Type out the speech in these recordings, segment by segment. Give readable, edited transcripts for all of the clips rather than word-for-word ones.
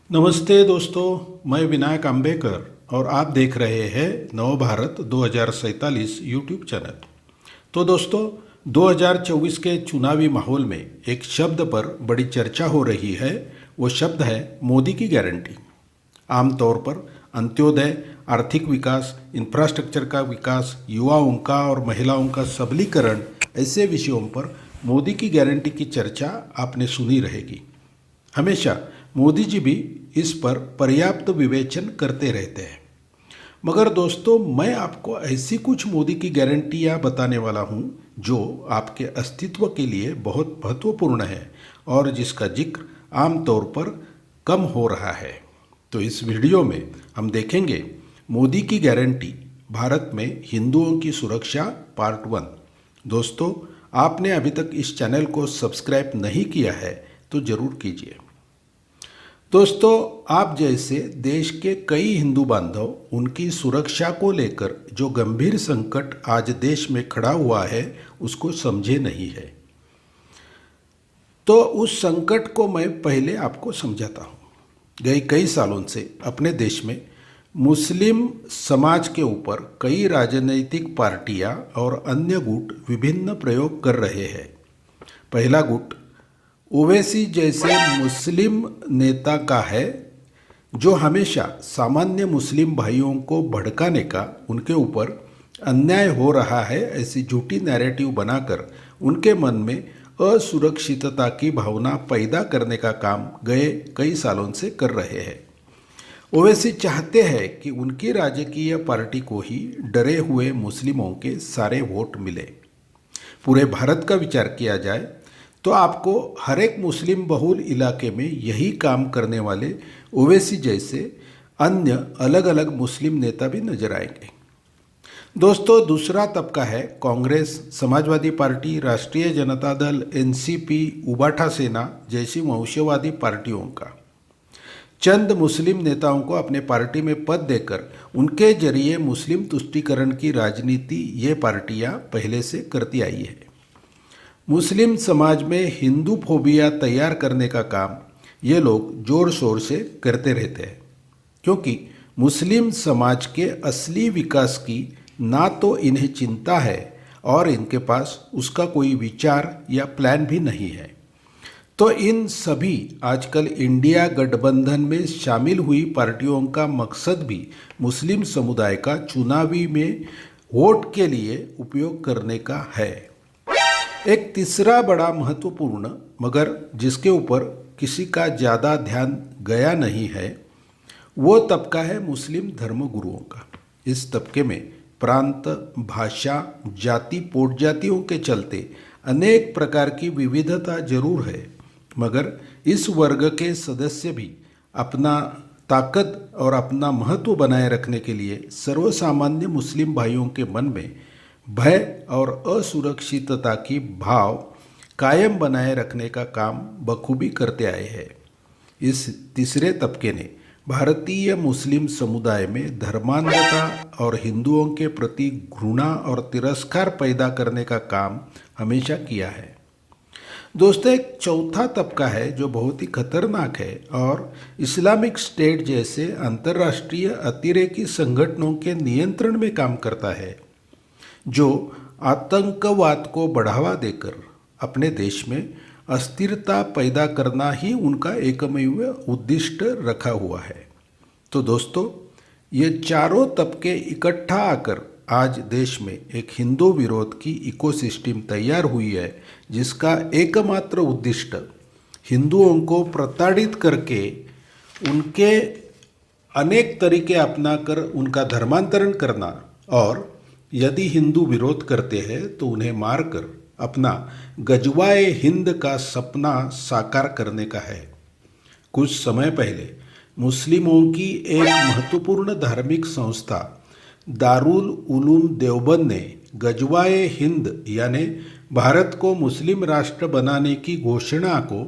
नमस्ते दोस्तों, मैं विनायक आंबेकर और आप देख रहे हैं नव भारत 2047 यूट्यूब चैनल। तो दोस्तों, 2024 के चुनावी माहौल में एक शब्द पर बड़ी चर्चा हो रही है। वो शब्द है मोदी की गारंटी। आमतौर पर अंत्योदय, आर्थिक विकास, इंफ्रास्ट्रक्चर का विकास, युवाओं का और महिलाओं का सबलीकरण, ऐसे विषयों पर मोदी की गारंटी की चर्चा आपने सुनी रहेगी। हमेशा मोदी जी भी इस पर पर्याप्त विवेचन करते रहते हैं। मगर दोस्तों, मैं आपको ऐसी कुछ मोदी की गारंटियां बताने वाला हूं जो आपके अस्तित्व के लिए बहुत महत्वपूर्ण है और जिसका जिक्र आमतौर पर कम हो रहा है। तो इस वीडियो में हम देखेंगे मोदी की गारंटी, भारत में हिंदुओं की सुरक्षा पार्ट 1। दोस्तों, आपने अभी तक इस चैनल को सब्सक्राइब नहीं किया है तो ज़रूर कीजिए। दोस्तों, आप जैसे देश के कई हिंदू बांधव उनकी सुरक्षा को लेकर जो गंभीर संकट आज देश में खड़ा हुआ है उसको समझे नहीं है। तो उस संकट को मैं पहले आपको समझाता हूँ। गए कई सालों से अपने देश में मुस्लिम समाज के ऊपर कई राजनीतिक पार्टियां और अन्य गुट विभिन्न प्रयोग कर रहे हैं। पहला गुट ओवैसी जैसे मुस्लिम नेता का है, जो हमेशा सामान्य मुस्लिम भाइयों को भड़काने का, उनके ऊपर अन्याय हो रहा है ऐसी झूठी नैरेटिव बनाकर उनके मन में असुरक्षितता की भावना पैदा करने का काम गए कई सालों से कर रहे हैं। ओवैसी चाहते हैं कि उनकी राजकीय पार्टी को ही डरे हुए मुस्लिमों के सारे वोट मिले। पूरे भारत का विचार किया जाए तो आपको हर एक मुस्लिम बहुल इलाके में यही काम करने वाले ओवैसी जैसे अन्य अलग अलग मुस्लिम नेता भी नजर आएंगे। दोस्तों, दूसरा तबका है कांग्रेस, समाजवादी पार्टी, राष्ट्रीय जनता दल, एनसीपी, उबाठा सेना जैसी वंशवादी पार्टियों का। चंद मुस्लिम नेताओं को अपने पार्टी में पद देकर उनके जरिए मुस्लिम तुष्टीकरण की राजनीति ये पार्टियां पहले से करती आई है। मुस्लिम समाज में हिंदू फोबिया तैयार करने का काम ये लोग जोर शोर से करते रहते हैं, क्योंकि मुस्लिम समाज के असली विकास की ना तो इन्हें चिंता है और इनके पास उसका कोई विचार या प्लान भी नहीं है। तो इन सभी आजकल इंडिया गठबंधन में शामिल हुई पार्टियों का मकसद भी मुस्लिम समुदाय का चुनावी में वोट के लिए उपयोग करने का है। एक तीसरा बड़ा महत्वपूर्ण, मगर जिसके ऊपर किसी का ज़्यादा ध्यान गया नहीं है, वो तबका है मुस्लिम धर्मगुरुओं का। इस तबके में प्रांत, भाषा, जाति, पोट जातियों के चलते अनेक प्रकार की विविधता जरूर है, मगर इस वर्ग के सदस्य भी अपना ताकत और अपना महत्व बनाए रखने के लिए सर्वसामान्य मुस्लिम भाइयों के मन में भय और असुरक्षितता की भाव कायम बनाए रखने का काम बखूबी करते आए हैं। इस तीसरे तबके ने भारतीय मुस्लिम समुदाय में धर्मांधता और हिंदुओं के प्रति घृणा और तिरस्कार पैदा करने का काम हमेशा किया है। दोस्तों, एक चौथा तबका है जो बहुत ही खतरनाक है और इस्लामिक स्टेट जैसे अंतर्राष्ट्रीय अतिरेकी संगठनों के नियंत्रण में काम करता है, जो आतंकवाद को बढ़ावा देकर अपने देश में अस्थिरता पैदा करना ही उनका एकमेव उद्दिष्ट रखा हुआ है। तो दोस्तों, ये चारों तबके इकट्ठा आकर आज देश में एक हिंदू विरोध की इकोसिस्टम तैयार हुई है, जिसका एकमात्र उद्दिष्ट हिंदुओं को प्रताड़ित करके उनके अनेक तरीके अपनाकर उनका धर्मांतरण करना, और यदि हिंदू विरोध करते हैं तो उन्हें मारकर अपना गजवाए हिंद का सपना साकार करने का है। कुछ समय पहले मुस्लिमों की एक महत्वपूर्ण धार्मिक संस्था दारुल उलूम देवबंद ने गजवाए हिंद यानी भारत को मुस्लिम राष्ट्र बनाने की घोषणा को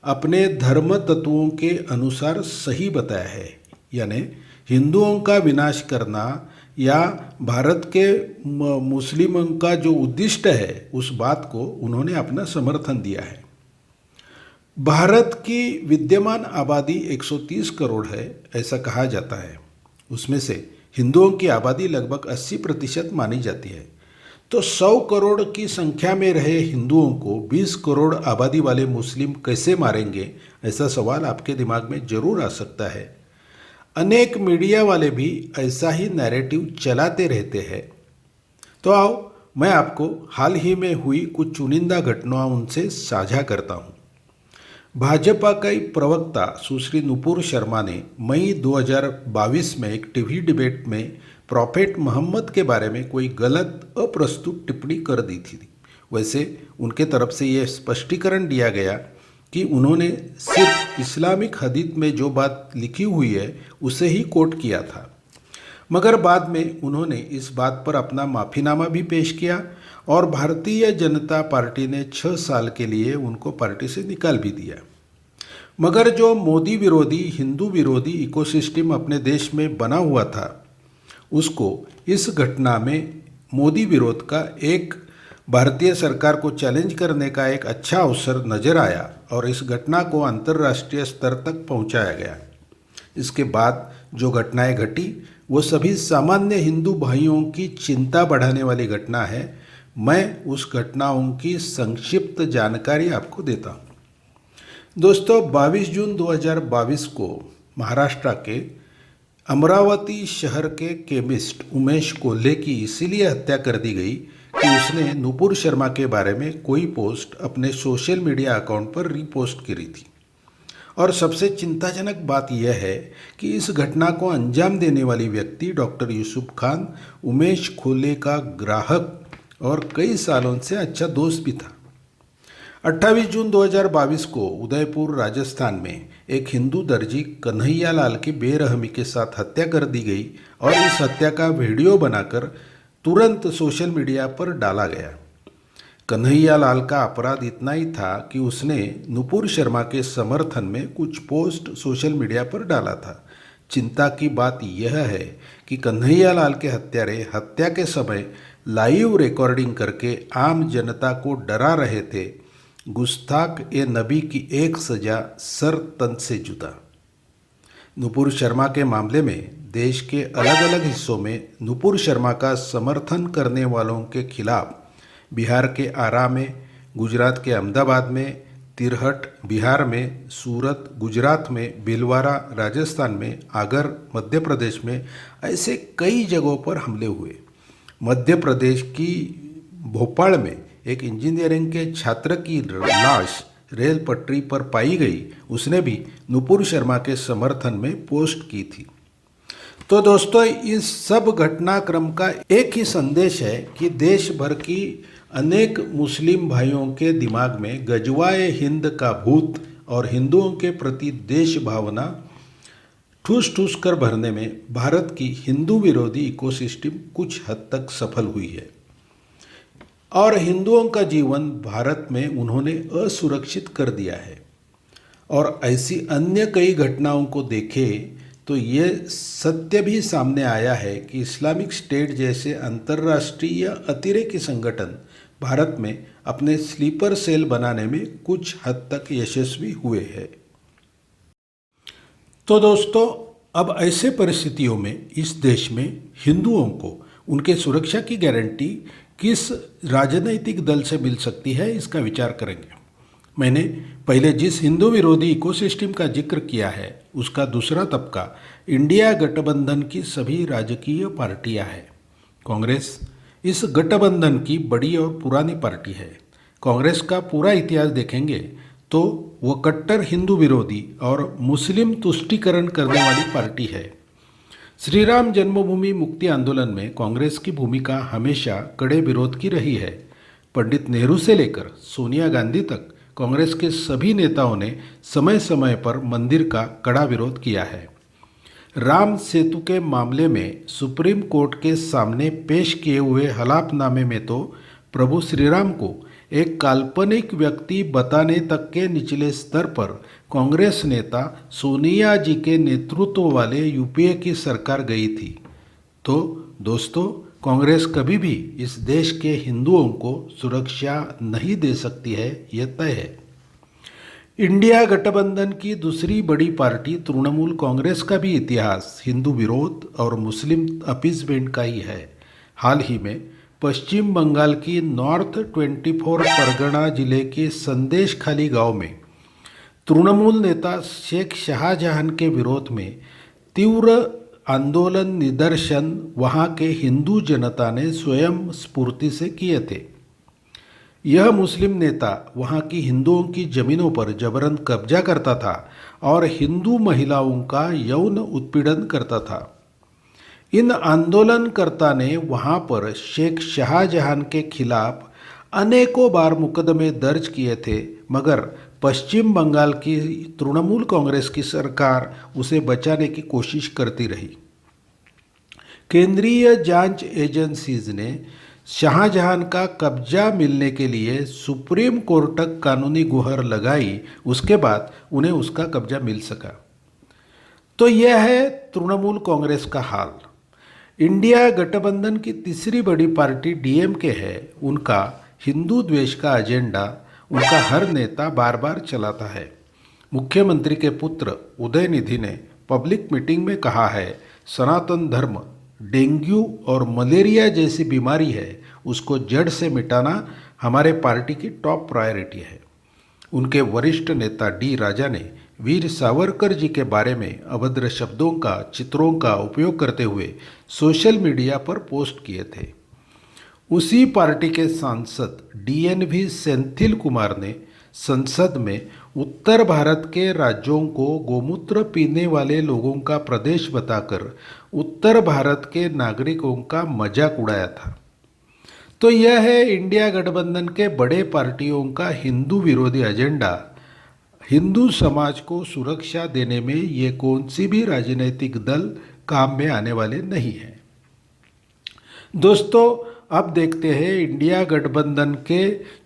अपने धर्म तत्वों के अनुसार सही बताया है। यानी हिंदुओं का विनाश करना या भारत के मुस्लिमों का जो उद्दिष्ट है उस बात को उन्होंने अपना समर्थन दिया है। भारत की विद्यमान आबादी 130 करोड़ है, ऐसा कहा जाता है। उसमें से हिंदुओं की आबादी लगभग 80% मानी जाती है। तो 100 करोड़ की संख्या में रहे हिंदुओं को 20 करोड़ आबादी वाले मुस्लिम कैसे मारेंगे, ऐसा सवाल आपके दिमाग में जरूर आ सकता है। अनेक मीडिया वाले भी ऐसा ही नैरेटिव चलाते रहते हैं। तो आओ मैं आपको हाल ही में हुई कुछ चुनिंदा घटनाओं से साझा करता हूँ। भाजपा की प्रवक्ता सुश्री नुपुर शर्मा ने मई 2022 में एक टीवी डिबेट में प्रॉफेट मोहम्मद के बारे में कोई गलत अप्रस्तुत टिप्पणी कर दी थी। वैसे उनके तरफ से यह स्पष्टीकरण दिया गया कि उन्होंने सिर्फ इस्लामिक हदीस में जो बात लिखी हुई है उसे ही कोट किया था, मगर बाद में उन्होंने इस बात पर अपना माफ़ीनामा भी पेश किया और भारतीय जनता पार्टी ने 6 साल के लिए उनको पार्टी से निकाल भी दिया। मगर जो मोदी विरोधी, हिंदू विरोधी इकोसिस्टम अपने देश में बना हुआ था, उसको इस घटना में मोदी विरोध का एक भारतीय सरकार को चैलेंज करने का एक अच्छा अवसर नजर आया और इस घटना को अंतर्राष्ट्रीय स्तर तक पहुंचाया गया। इसके बाद जो घटनाएं घटी वो सभी सामान्य हिंदू भाइयों की चिंता बढ़ाने वाली घटना है। मैं उस घटनाओं की संक्षिप्त जानकारी आपको देता हूँ। दोस्तों, 22 जून 2022 को महाराष्ट्र के अमरावती शहर के केमिस्ट उमेश कोल्हे की इसीलिए हत्या कर दी गई कि उसने नुपुर शर्मा के बारे में कोई पोस्ट अपने सोशल मीडिया अकाउंट पर रीपोस्ट करी थी। और सबसे चिंताजनक बात यह है कि इस घटना को अंजाम देने वाली व्यक्ति डॉक्टर यूसुफ खान उमेश खोले का ग्राहक और कई सालों से अच्छा दोस्त भी था। 28 जून 2022 को उदयपुर राजस्थान में एक हिंदू दर्जी कन्हैया लाल की बेरहमी के साथ हत्या कर दी गई और इस हत्या का वीडियो बनाकर तुरंत सोशल मीडिया पर डाला गया। कन्हैया लाल का अपराध इतना ही था कि उसने नुपुर शर्मा के समर्थन में कुछ पोस्ट सोशल मीडिया पर डाला था। चिंता की बात यह है कि कन्हैया लाल के हत्यारे हत्या के समय लाइव रिकॉर्डिंग करके आम जनता को डरा रहे थे। गुस्ताख ए नबी की एक सजा सर तन से जुदा। नुपुर शर्मा के मामले में देश के अलग अलग हिस्सों में नुपुर शर्मा का समर्थन करने वालों के खिलाफ बिहार के आरा में, गुजरात के अहमदाबाद में, तिरहट बिहार में, सूरत गुजरात में, भिलवाड़ा राजस्थान में, आगर मध्य प्रदेश में ऐसे कई जगहों पर हमले हुए। मध्य प्रदेश की भोपाल में एक इंजीनियरिंग के छात्र की लाश रेल पटरी पर पाई गई। उसने भी नुपुर शर्मा के समर्थन में पोस्ट की थी। तो दोस्तों, इस सब घटनाक्रम का एक ही संदेश है कि देश भर की अनेक मुस्लिम भाइयों के दिमाग में गजवाए हिंद का भूत और हिंदुओं के प्रति देश भावना ठूस ठूस कर भरने में भारत की हिंदू विरोधी इकोसिस्टम कुछ हद तक सफल हुई है और हिंदुओं का जीवन भारत में उन्होंने असुरक्षित कर दिया है। और ऐसी अन्य कई घटनाओं को देखें तो ये सत्य भी सामने आया है कि इस्लामिक स्टेट जैसे अंतर्राष्ट्रीय अतिरेकी संगठन भारत में अपने स्लीपर सेल बनाने में कुछ हद तक यशस्वी हुए हैं। तो दोस्तों, अब ऐसे परिस्थितियों में इस देश में हिंदुओं को उनके सुरक्षा की गारंटी किस राजनीतिक दल से मिल सकती है, इसका विचार करेंगे। मैंने पहले जिस हिंदू विरोधी इकोसिस्टम का जिक्र किया है उसका दूसरा तबका इंडिया गठबंधन की सभी राजकीय पार्टियां हैं। कांग्रेस इस गठबंधन की बड़ी और पुरानी पार्टी है। कांग्रेस का पूरा इतिहास देखेंगे तो वो कट्टर हिंदू विरोधी और मुस्लिम तुष्टीकरण करने वाली पार्टी है। श्री राम जन्मभूमि मुक्ति आंदोलन में कांग्रेस की भूमिका हमेशा कड़े विरोध की रही है। पंडित नेहरू से लेकर सोनिया गांधी तक कांग्रेस के सभी नेताओं ने समय समय पर मंदिर का कड़ा विरोध किया है। राम सेतु के मामले में सुप्रीम कोर्ट के सामने पेश किए हुए हलफनामे में तो प्रभु श्री राम को एक काल्पनिक व्यक्ति बताने तक के निचले स्तर पर कांग्रेस नेता सोनिया जी के नेतृत्व वाले यूपीए की सरकार गई थी। तो दोस्तों, कांग्रेस कभी भी इस देश के हिंदुओं को सुरक्षा नहीं दे सकती है, यह तय है। इंडिया गठबंधन की दूसरी बड़ी पार्टी तृणमूल कांग्रेस का भी इतिहास हिंदू विरोध और मुस्लिम अपीजमेंट का ही है। हाल ही में पश्चिम बंगाल की नॉर्थ 24 परगना जिले के संदेशखाली गांव में तृणमूल नेता शेख शाहजहां के विरोध में तीव्र आंदोलन निदर्शन वहां के हिंदू जनता ने स्वयं स्फूर्ति से किए थे। यह मुस्लिम नेता वहां की हिंदुओं की जमीनों पर जबरन कब्जा करता था और हिंदू महिलाओं का यौन उत्पीड़न करता था। इन आंदोलनकर्ता ने वहां पर शेख शाहजहां के खिलाफ अनेकों बार मुकदमे दर्ज किए थे, मगर पश्चिम बंगाल की तृणमूल कांग्रेस की सरकार उसे बचाने की कोशिश करती रही। केंद्रीय जांच एजेंसीज ने शाहजहां का कब्जा मिलने के लिए सुप्रीम कोर्ट तक कानूनी गुहार लगाई, उसके बाद उन्हें उसका कब्जा मिल सका। तो यह है तृणमूल कांग्रेस का हाल। इंडिया गठबंधन की तीसरी बड़ी पार्टी डीएमके है। उनका हिंदू द्वेष का एजेंडा उनका हर नेता बार बार चलाता है। मुख्यमंत्री के पुत्र उदयनिधि ने पब्लिक मीटिंग में कहा है, सनातन धर्म डेंगू और मलेरिया जैसी बीमारी है, उसको जड़ से मिटाना हमारे पार्टी की टॉप प्रायोरिटी है। उनके वरिष्ठ नेता डी राजा ने वीर सावरकर जी के बारे में अभद्र शब्दों का चित्रों का उपयोग करते हुए सोशल मीडिया पर पोस्ट किए थे। उसी पार्टी के सांसद डीएनवी सेंथिल कुमार ने संसद में उत्तर भारत के राज्यों को गोमूत्र पीने वाले लोगों का प्रदेश बताकर उत्तर भारत के नागरिकों का मजाक उड़ाया था। तो यह है इंडिया गठबंधन के बड़े पार्टियों का हिंदू विरोधी एजेंडा। हिंदू समाज को सुरक्षा देने में ये कौन सी भी राजनीतिक दल काम में आने वाले नहीं हैं। दोस्तों, अब देखते हैं इंडिया गठबंधन के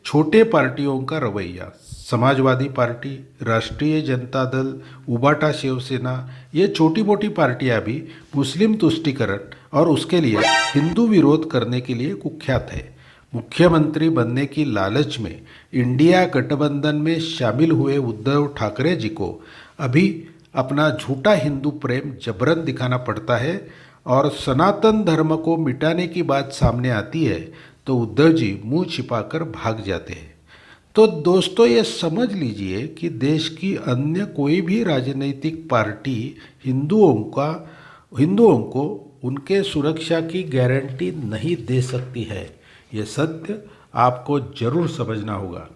छोटे पार्टियों का रवैया। समाजवादी पार्टी, राष्ट्रीय जनता दल, उबाटा शिवसेना, ये छोटी मोटी पार्टियां भी मुस्लिम तुष्टीकरण और उसके लिए हिंदू विरोध करने के लिए कुख्यात है। मुख्यमंत्री बनने की लालच में इंडिया गठबंधन में शामिल हुए उद्धव ठाकरे जी को अभी अपना झूठा हिंदू प्रेम जबरन दिखाना पड़ता है और सनातन धर्म को मिटाने की बात सामने आती है तो उद्धव जी मुंह छिपाकर भाग जाते हैं। तो दोस्तों, ये समझ लीजिए कि देश की अन्य कोई भी राजनीतिक पार्टी हिंदुओं को उनके सुरक्षा की गारंटी नहीं दे सकती है। ये सत्य आपको जरूर समझना होगा।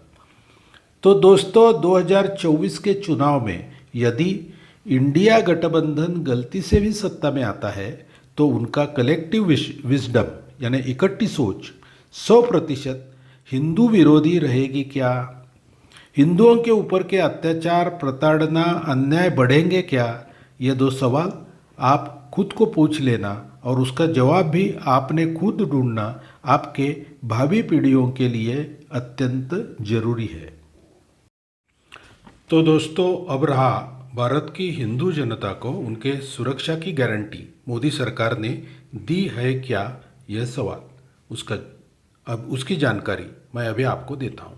तो दोस्तों, 2024 के चुनाव में यदि इंडिया गठबंधन गलती से भी सत्ता में आता है तो उनका कलेक्टिव विजडम यानी इकट्ठी सोच 100% हिंदू विरोधी रहेगी क्या? हिंदुओं के ऊपर के अत्याचार, प्रताड़ना, अन्याय बढ़ेंगे क्या? ये दो सवाल आप खुद को पूछ लेना और उसका जवाब भी आपने खुद ढूंढना आपके भावी पीढ़ियों के लिए अत्यंत जरूरी है। तो दोस्तों, अब रहा भारत की हिंदू जनता को उनके सुरक्षा की गारंटी मोदी सरकार ने दी है क्या, यह सवाल अब उसकी जानकारी मैं अभी आपको देता हूँ।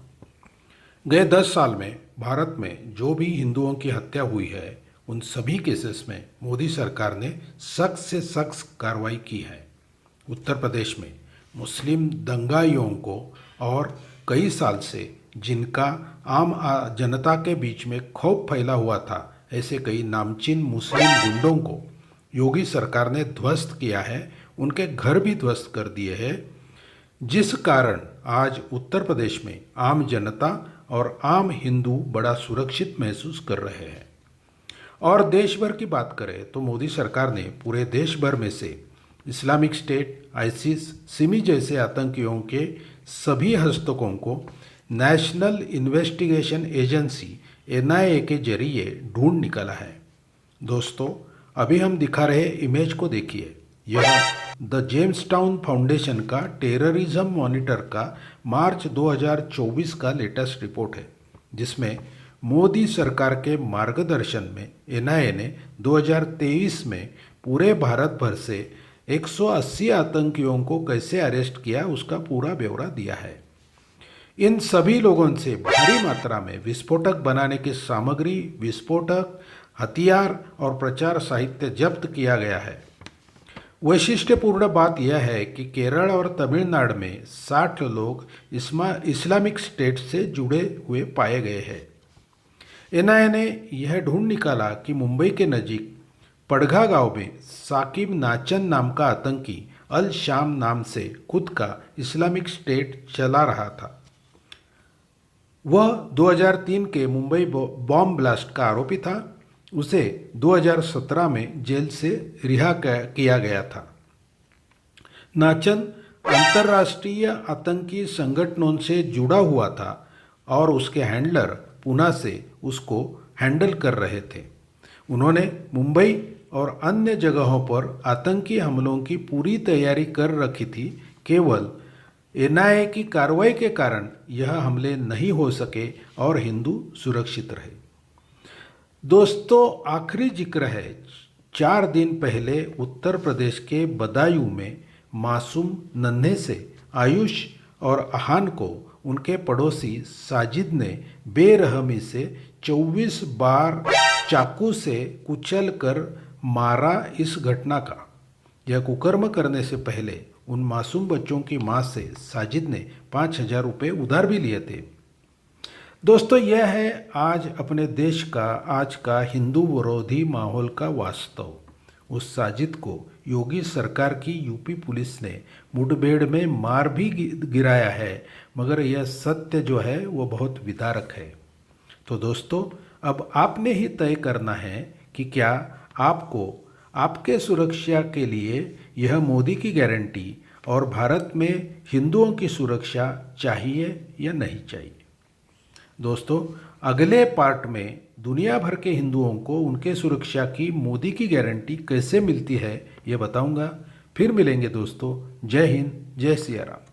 गए 10 साल में भारत में जो भी हिंदुओं की हत्या हुई है उन सभी केसेस में मोदी सरकार ने सख्त से सख्त कार्रवाई की है। उत्तर प्रदेश में मुस्लिम दंगाइयों को और कई साल से जिनका आम जनता के बीच में खौफ फैला हुआ था, ऐसे कई नामचीन मुस्लिम गुंडों को योगी सरकार ने ध्वस्त किया है, उनके घर भी ध्वस्त कर दिए हैं, जिस कारण आज उत्तर प्रदेश में आम जनता और आम हिंदू बड़ा सुरक्षित महसूस कर रहे हैं। और देश भर की बात करें तो मोदी सरकार ने पूरे देश भर में से इस्लामिक स्टेट, आईसिस, सिमी जैसे आतंकियों के सभी हस्तकों को नेशनल इन्वेस्टिगेशन एजेंसी एनआईए के जरिए ढूंढ निकाला है। दोस्तों, अभी हम दिखा रहे इमेज को देखिए। यह द जेम्स टाउन फाउंडेशन का टेररिज्म मॉनिटर का मार्च 2024 का लेटेस्ट रिपोर्ट है, जिसमें मोदी सरकार के मार्गदर्शन में एनआईए ने 2023 में पूरे भारत भर से 180 आतंकियों को कैसे अरेस्ट किया उसका पूरा ब्यौरा दिया है। इन सभी लोगों से भारी मात्रा में विस्फोटक बनाने की सामग्री, विस्फोटक, हथियार और प्रचार साहित्य जब्त किया गया है। वैशिष्ट्यपूर्ण बात यह है कि केरल और तमिलनाडु में 60 लोग इस्लामिक स्टेट से जुड़े हुए पाए गए हैं। एनआईए ने यह ढूंढ निकाला कि मुंबई के नज़ीक पड़घा गांव में साकिब नाचन नाम का आतंकी अल शाम नाम से खुद का इस्लामिक स्टेट चला रहा था। वह 2003 के मुंबई बॉम्ब ब्लास्ट का आरोपी था। उसे 2017 में जेल से रिहा किया गया था। नाचन अंतर्राष्ट्रीय आतंकी संगठनों से जुड़ा हुआ था और उसके हैंडलर पुणे से उसको हैंडल कर रहे थे। उन्होंने मुंबई और अन्य जगहों पर आतंकी हमलों की पूरी तैयारी कर रखी थी। केवल एनआईए की कार्रवाई के कारण यह हमले नहीं हो सके और हिंदू सुरक्षित रहे। दोस्तों, आखिरी जिक्र है 4 दिन पहले उत्तर प्रदेश के बदायूं में मासूम नन्हे से आयुष और अहान को उनके पड़ोसी साजिद ने बेरहमी से 24 बार चाकू से कुचल कर मारा। इस घटना का यह कुकर्म करने से पहले उन मासूम बच्चों की मां से साजिद ने 5,000 रुपये उधार भी लिए थे। दोस्तों, यह है आज अपने देश का आज का हिंदू विरोधी माहौल का वास्तव। उस साजिद को योगी सरकार की यूपी पुलिस ने मुठभेड़ में मार भी गिराया है, मगर यह सत्य जो है वो बहुत विदारक है। तो दोस्तों, अब आपने ही तय करना है कि क्या आपको आपके सुरक्षा के लिए यह मोदी की गारंटी और भारत में हिंदुओं की सुरक्षा चाहिए या नहीं चाहिए। दोस्तों, अगले पार्ट में दुनिया भर के हिंदुओं को उनके सुरक्षा की मोदी की गारंटी कैसे मिलती है ये बताऊंगा। फिर मिलेंगे दोस्तों। जय हिंद, जय सिया राम।